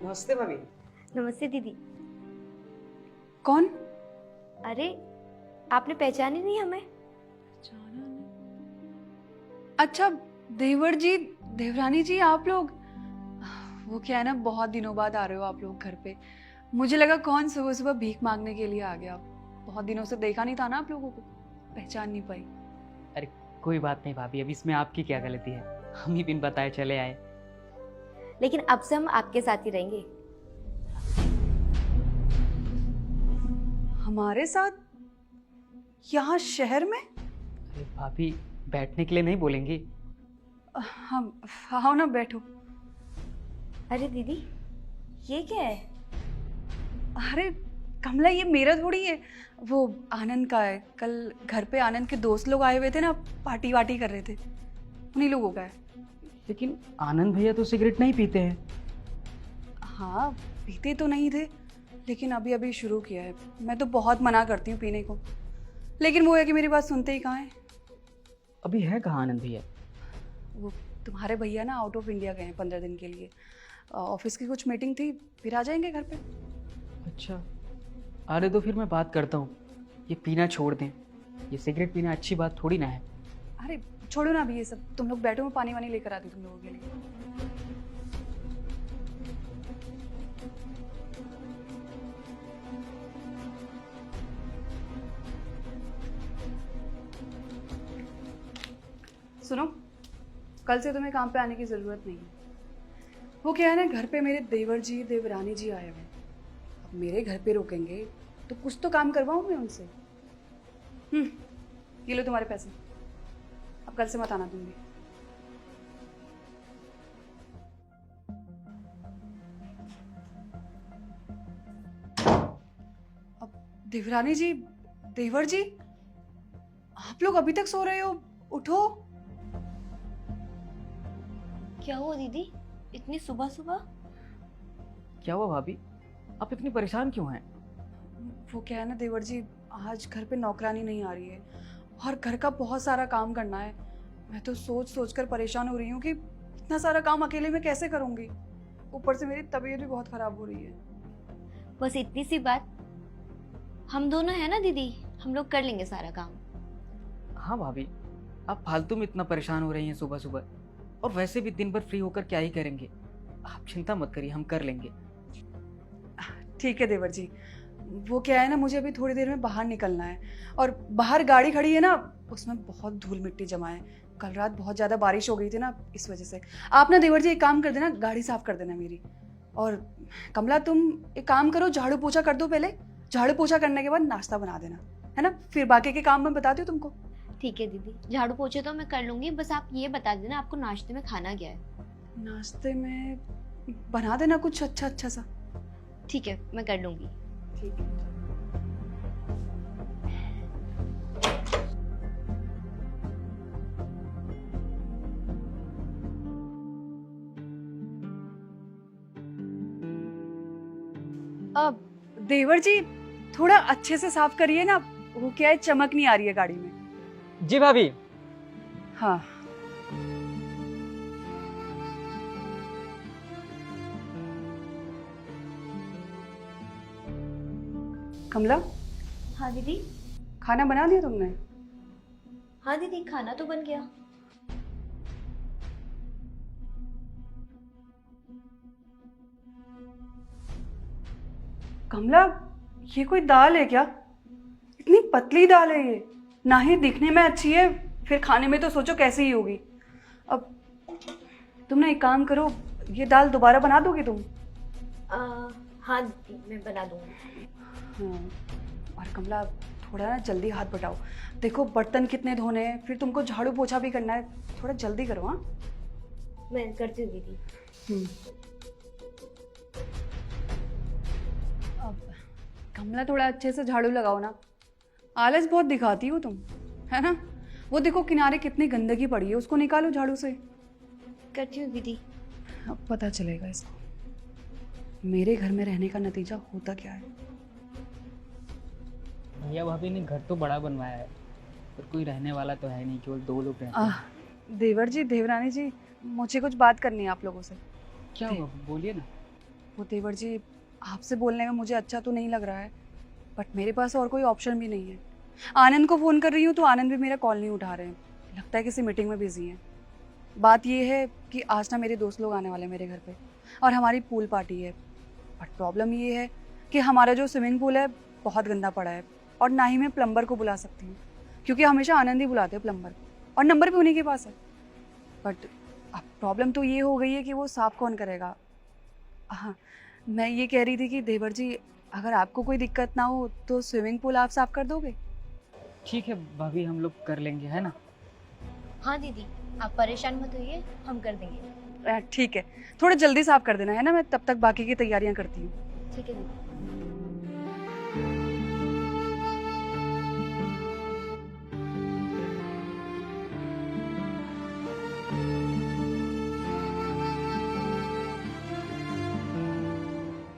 नमस्ते भाभी। नमस्ते दीदी। कौन? अरे आपने पहचानी नहीं हमें? अच्छा, देवर जी, देवरानी जी, आप लोग। वो क्या है ना, बहुत दिनों बाद आ रहे हो आप लोग घर पे। मुझे लगा कौन सुबह सुबह भीख मांगने के लिए आ गया। बहुत दिनों से देखा नहीं था ना आप लोगों को, पहचान नहीं पाई। अरे कोई बात नहीं भाभी, अब इसमें आपकी क्या गलती है, हम ही बिन बताए चले आए। लेकिन अब से हम आपके साथ ही रहेंगे। हमारे साथ? यहाँ शहर में? अरे भाभी, बैठने के लिए नहीं बोलेंगी? हम आओ ना, बैठो। अरे दीदी, ये क्या है? अरे कमला, ये मेरा थोड़ी है, वो आनंद का है। कल घर पे आनंद के दोस्त लोग आए हुए थे ना, पार्टी वार्टी कर रहे थे, उन्हीं लोगों का है। लेकिन आनंद भैया तो सिगरेट नहीं पीते हैं। हाँ, पीते तो नहीं थे, लेकिन अभी अभी शुरू किया है। मैं तो बहुत मना करती हूँ पीने को, लेकिन वो है कि मेरी बात सुनते ही कहाँ है। अभी है कहाँ आनंद भैया? वो तुम्हारे भैया ना आउट ऑफ इंडिया गए हैं 15 दिन के लिए। ऑफिस की कुछ मीटिंग थी, फिर आ जाएंगे घर पे। अच्छा, अरे तो फिर मैं बात करता हूँ, ये पीना छोड़ दें। ये सिगरेट पीना अच्छी बात थोड़ी ना है। अरे छोड़ो ना अभी ये सब, तुम लोग बैठो, मैं पानी वानी लेकर आती हूँ तुम लोगों के लिए। सुनो, कल से तुम्हें काम पे आने की ज़रूरत नहीं है। वो क्या है ना, घर पे मेरे देवर जी देवरानी जी आए हुए हैं। अब मेरे घर पे रुकेंगे तो कुछ तो काम करवाऊँ मैं उनसे। ये लो तुम्हारे पैसे, अब कल से मत आना दूंगी। अब देवरानी जी, देवर जी, आप लोग अभी तक सो रहे हो? उठो। क्या हुआ दीदी, इतनी सुबह सुबह? क्या हुआ भाभी, आप इतनी परेशान क्यों हैं? वो क्या है ना देवर जी, आज घर पे नौकरानी नहीं आ रही है और घर का बहुत सारा काम करना है। मैं तो सोच सोच कर परेशान हो रही हूँ कि इतना सारा काम अकेले में कैसे करूँगी। ऊपर से मेरी तबीयत भी बहुत खराब हो रही है। बस इतनी सी बात, हम दोनों हैं ना दीदी, हम लोग कर लेंगे सारा काम। हाँ भाभी, आप फालतू में इतना परेशान हो रही हैं सुबह सुबह, और वैसे भी दिन भर फ्री होकर क्या ही करेंगे। आप चिंता मत करिए, हम कर लेंगे। ठीक है देवर जी, वो क्या है ना, मुझे अभी थोड़ी देर में बाहर निकलना है और बाहर गाड़ी खड़ी है ना, उसमें बहुत धूल मिट्टी जमा है। कल रात बहुत ज़्यादा बारिश हो गई थी ना, इस वजह से। आप ना देवर जी एक काम कर देना, गाड़ी साफ कर देना मेरी। और कमला, तुम एक काम करो, झाड़ू पोछा कर दो पहले। झाड़ू पोछा करने के बाद नाश्ता बना देना, है ना? फिर बाकी के काम मैं बताती हूँ तुमको। ठीक है दीदी, झाड़ू पोछे तो मैं कर लूंगी, बस आप ये बता देना आपको नाश्ते में खाना क्या है। नाश्ते में बना देना कुछ अच्छा अच्छा सा। ठीक है, मैं कर लूंगी। ठीक है। अब देवर जी, थोड़ा अच्छे से साफ करिए ना, वो क्या है, चमक नहीं आ रही है गाड़ी में। जी भाभी। हाँ। कमला, हाँ दीदी। खाना बना दिया तुमने? हाँ दीदी, खाना तो बन गया। कमला, ये कोई दाल है क्या? इतनी पतली दाल है ये, ना ही दिखने में अच्छी है, फिर खाने में तो सोचो कैसी ही होगी। अब तुम ना एक काम करो, ये दाल दोबारा बना दोगी तुम? हाँ दीदी, मैं बना दूंगी। हाँ। और कमला, थोड़ा ना जल्दी हाथ बटाओ, देखो बर्तन कितने धोने हैं, फिर तुमको झाड़ू पोछा भी करना है, थोड़ा जल्दी करो। हाँ, मैं करती हूँ दीदी। अब कमला, थोड़ा अच्छे से झाड़ू लगाओ ना, आलस बहुत दिखाती हो तुम, है ना? वो देखो किनारे कितनी गंदगी पड़ी है, उसको निकालो झाड़ू से। करती हूँ दीदी। अब पता चलेगा इसको मेरे घर में रहने का नतीजा होता क्या है। भैया भाभी ने घर तो बड़ा बनवाया है, पर कोई रहने वाला तो है नहीं, केवल 2 लोग रहते हैं। देवर जी, देवरानी जी, मुझे कुछ बात करनी है आप लोगों से। क्या हुआ, बोलिए ना। वो देवर जी, आपसे बोलने में मुझे अच्छा तो नहीं लग रहा है, बट मेरे पास और कोई ऑप्शन भी नहीं है। आनंद को फ़ोन कर रही हूँ तो आनंद भी मेरा कॉल नहीं उठा रहे हैं, लगता है किसी मीटिंग में बिजी हैं। बात ये है कि आज ना मेरे दोस्त लोग आने वाले हैं मेरे घर पे, और हमारी पूल पार्टी है। बट प्रॉब्लम ये है कि हमारा जो स्विमिंग पूल है बहुत गंदा पड़ा है, और ना ही मैं प्लम्बर को बुला सकती हूँ, क्योंकि हमेशा आनंद ही बुलाते हैं प्लम्बर, और नंबर भी उन्हीं के पास है। बट अब प्रॉब्लम तो ये हो गई है कि वो साफ कौन करेगा। हाँ, मैं ये कह रही थी कि देवर जी, अगर आपको कोई दिक्कत ना हो तो स्विमिंग पूल आप साफ कर दोगे? ठीक है भाभी, हम लोग कर लेंगे, है ना? हाँ दीदी, आप परेशान मत होइए, हम कर देंगे। ठीक है, थोड़ा जल्दी साफ कर देना है ना, मैं तब तक बाकी की तैयारियां करती हूँ। ठीक है दीदी।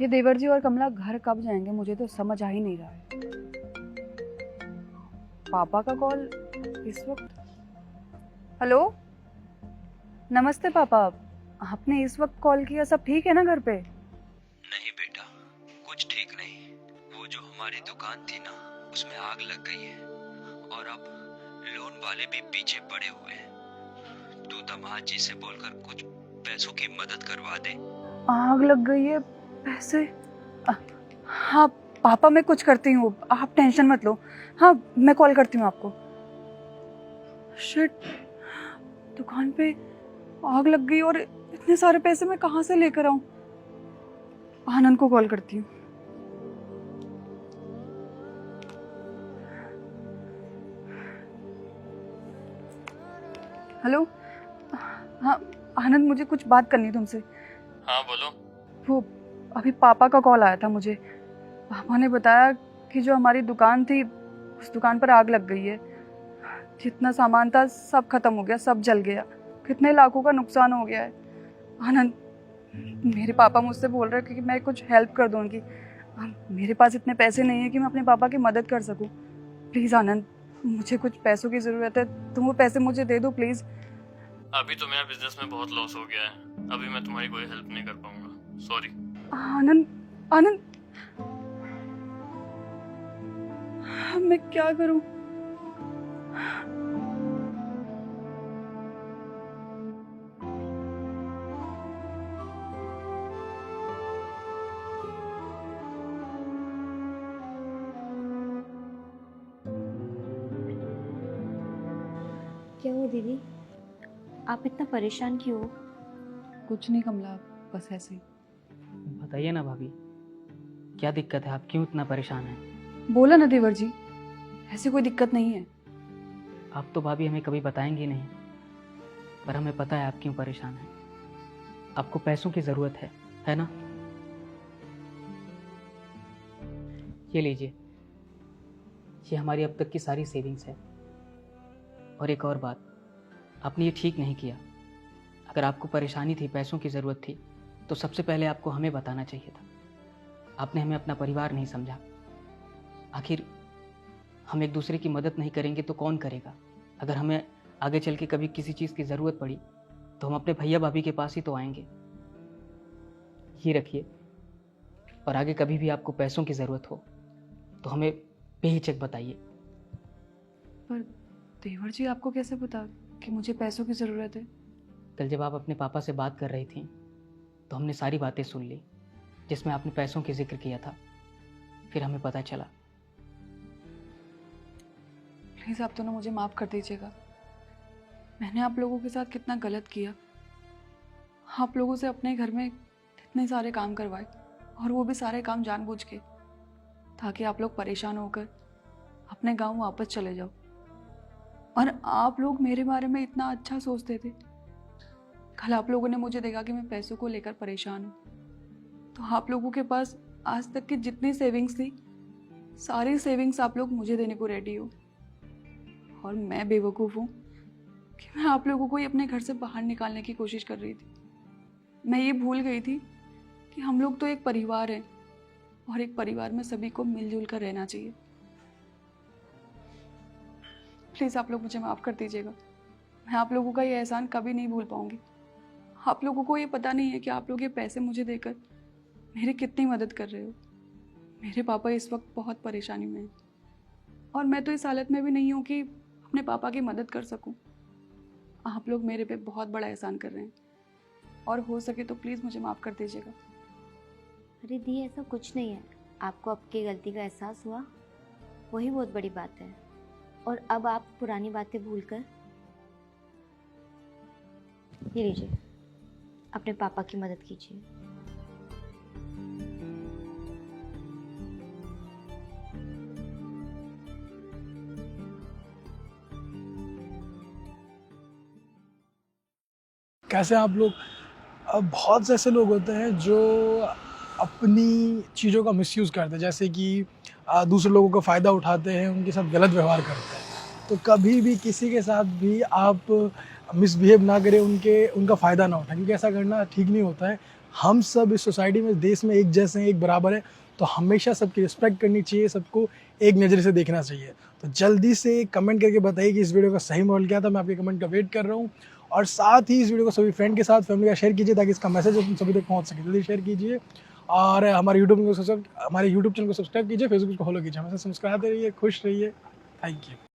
ये देवर जी और कमला घर कब जाएंगे, मुझे तो समझ आ ही नहीं रहा है। पापा का कॉल इस वक्त। हेलो, नमस्ते पापा, आपने इस वक्त कॉल किया, सब ठीक है ना घर पे? नहीं बेटा, कुछ ठीक नहीं। वो जो हमारी दुकान थी ना, उसमें आग लग गई है, और अब लोन वाले भी पीछे पड़े हुए हैं। तू दामाद जी से बोलकर कुछ पैसों की मदद करवा दे। आग लग गई है, पैसे? हाँ पापा, मैं कुछ करती हूँ, आप टेंशन मत लो। हाँ, मैं कॉल करती हूँ आपको। शिट, दुकान पे आग लग गई और इतने सारे पैसे मैं कहाँ से लेकर आऊँ? आनंद को कॉल करती हूँ। हेलो, हाँ आनंद, मुझे कुछ बात करनी है तुमसे। हाँ बोलो। वो अभी पापा का कॉल आया था मुझे। पापा ने बताया कि जो हमारी दुकान थी, उस दुकान पर आग लग गई है। जितना सामान था सब खत्म हो गया, सब जल गया, कितने लाखों का नुकसान हो गया है। आनंद, मेरे पापा मुझसे बोल रहे हैं कि मैं कुछ हेल्प कर दूँ उनकी। मेरे पास इतने पैसे नहीं है कि मैं अपने पापा की मदद कर सकूँ। प्लीज़ आनंद, मुझे कुछ पैसों की ज़रूरत है, तुम वो पैसे मुझे दे दो प्लीज़। अभी तो मेरा बिजनेस में बहुत लॉस हो गया है, अभी मैं तुम्हारी कोई हेल्प नहीं कर पाऊंगा, सॉरी। आनंद, आनंद, मैं क्या करूं? क्या हुआ दीदी, आप इतना परेशान क्यों हो? कुछ नहीं कमला, बस ऐसे ही। बताइए ना भाभी, क्या दिक्कत है? आप क्यों इतना परेशान हैं? बोला ना देवर जी, ऐसी कोई दिक्कत नहीं है। आप तो भाभी हमें कभी बताएंगे नहीं, पर हमें पता है आप क्यों परेशान हैं। आपको पैसों की ज़रूरत है ना? ये लीजिए, ये हमारी अब तक की सारी सेविंग्स है। और एक और बात, आपने ये ठीक नहीं किया। अगर आपको परेशानी थी, पैसों की ज़रूरत थी, तो सबसे पहले आपको हमें बताना चाहिए था। आपने हमें अपना परिवार नहीं समझा। आखिर हम एक दूसरे की मदद नहीं करेंगे तो कौन करेगा? अगर हमें आगे चल के कभी किसी चीज़ की ज़रूरत पड़ी तो हम अपने भैया भाभी के पास ही तो आएंगे। ये रखिए, और आगे कभी भी आपको पैसों की ज़रूरत हो तो हमें बेहिचक बताइए। पर देवर जी, आपको कैसे पता कि मुझे पैसों की ज़रूरत है? कल जब आप अपने पापा से बात कर रही थी तो हमने सारी बातें सुन ली, जिसमें आपने पैसों की जिक्र किया था। फिर हमें पता चला। प्लीज़ आप दोनों मुझे माफ़ कर दीजिएगा। मैंने आप लोगों के साथ कितना गलत किया। आप लोगों से अपने घर में इतने सारे काम करवाए, और वो भी सारे काम जानबूझ के, ताकि आप लोग परेशान होकर अपने गांव वापस चले जाओ। और आप लोग मेरे बारे में इतना अच्छा सोचते थे। कल आप लोगों ने मुझे देखा कि मैं पैसों को लेकर परेशान हूँ, तो आप लोगों के पास आज तक की जितनी सेविंग्स थी, सारी सेविंग्स आप लोग मुझे देने को रेडी हो। और मैं बेवकूफ़ हूँ कि मैं आप लोगों को ही अपने घर से बाहर निकालने की कोशिश कर रही थी। मैं ये भूल गई थी कि हम लोग तो एक परिवार हैं, और एक परिवार में सभी को मिलजुल कर रहना चाहिए। प्लीज़ आप लोग मुझे माफ़ कर दीजिएगा। मैं आप लोगों का ये एहसान कभी नहीं भूल पाऊंगी। आप लोगों को ये पता नहीं है कि आप लोग ये पैसे मुझे देकर मेरी कितनी मदद कर रहे हो। मेरे पापा इस वक्त बहुत परेशानी में हैं और मैं तो इस हालत में भी नहीं हूँ कि अपने पापा की मदद कर सकूँ। आप लोग मेरे पे बहुत बड़ा एहसान कर रहे हैं और हो सके तो प्लीज़ मुझे माफ़ कर दीजिएगा। अरे दी, ऐसा कुछ नहीं है। आपको आपकी गलती का एहसास हुआ, वही बहुत बड़ी बात है। और अब आप पुरानी बातें भूलकर ये लीजिए, अपने पापा की मदद कीजिए। कैसे आप लोग बहुत से ऐसे लोग होते हैं जो अपनी चीज़ों का मिसयूज़ करते हैं, जैसे कि दूसरे लोगों का फ़ायदा उठाते हैं, उनके साथ गलत व्यवहार करते हैं। तो कभी भी किसी के साथ भी आप मिसबिहेव ना करें, उनका फ़ायदा ना उठाएं, क्योंकि ऐसा करना ठीक नहीं होता है। हम सब इस सोसाइटी में, देश में एक जैसे हैं, एक बराबर हैं, तो हमेशा सबकी रिस्पेक्ट करनी चाहिए, सबको एक नज़र से देखना चाहिए। तो जल्दी से कमेंट करके बताइए कि इस वीडियो का सही मोल क्या था। मैं आपके कमेंट का वेट कर रहा हूँ। और साथ ही इस वीडियो को सभी फ्रेंड के साथ, फैमिली का शेयर कीजिए ताकि इसका मैसेज सभी तक पहुंच सके। जल्दी शेयर कीजिए और हमारे यूट्यूब चैनल को सब्सक्राइब कीजिए, फेसबुक को फॉलो कीजिए। हमेशा सब्सक्राइब रहिए, खुश रहिए। Thank you.